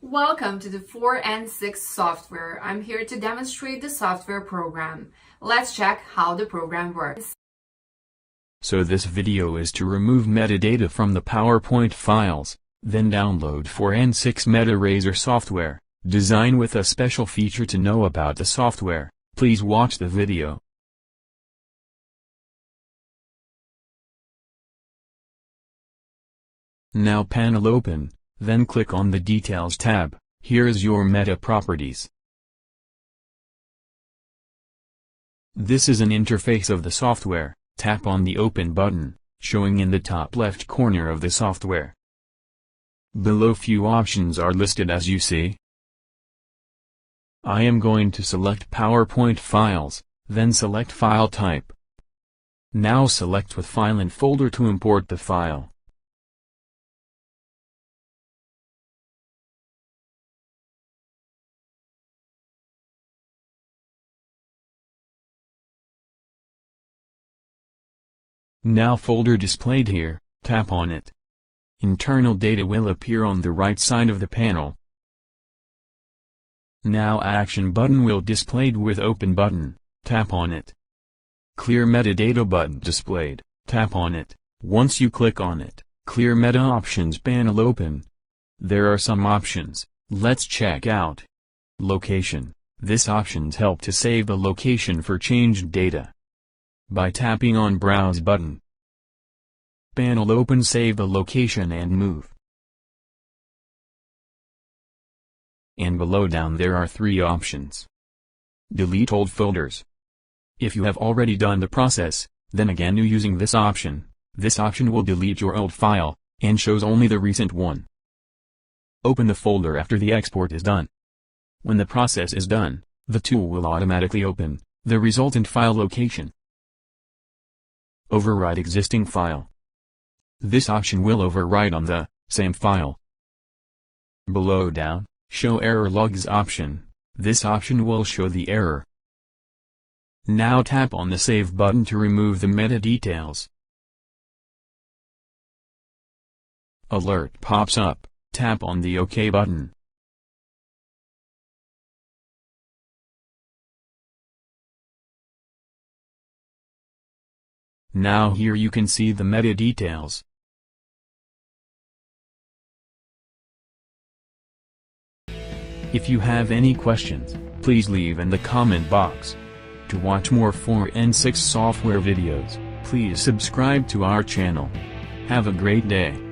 Welcome to the 4 and 6 software. I'm here to demonstrate the software program. Let's check how the program works. So this video is to remove metadata from the PowerPoint files, then download 4 and 6 MetaRaiser software. Design with a special feature. To know about the software, please watch the video. Now panel open, then click on the Details tab. Here is your meta properties. This is an interface of the software. Tap on the Open button, showing in the top left corner of the software. Below few options are listed as you see. I am going to select PowerPoint files, then select File Type. Now select with File and Folder to import the file. Now folder displayed here, tap on it. Internal data will appear on the right side of the panel. Now Action button will displayed with Open button, tap on it. Clear Metadata button displayed, tap on it. Once you click on it, Clear Meta Options panel open. There are some options, let's check out. Location. This options help to save the location for changed data. By tapping on Browse button. Panel open, save the location and move. And below down there are 3 options. Delete old folders. If you have already done the process, then again using this option will delete your old file, and shows only the recent one. Open the folder after the export is done. When the process is done, the tool will automatically open the resultant file location. Overwrite existing file. This option will overwrite on the same file. Below down, Show Error Logs option. This option will show the error. Now tap on the Save button to remove the metadetails. Alert pops up, tap on the OK button. Now here you can see the metadetails. If you have any questions, please leave in the comment box. To watch more 4 and 6 software videos, please subscribe to our channel. Have a great day.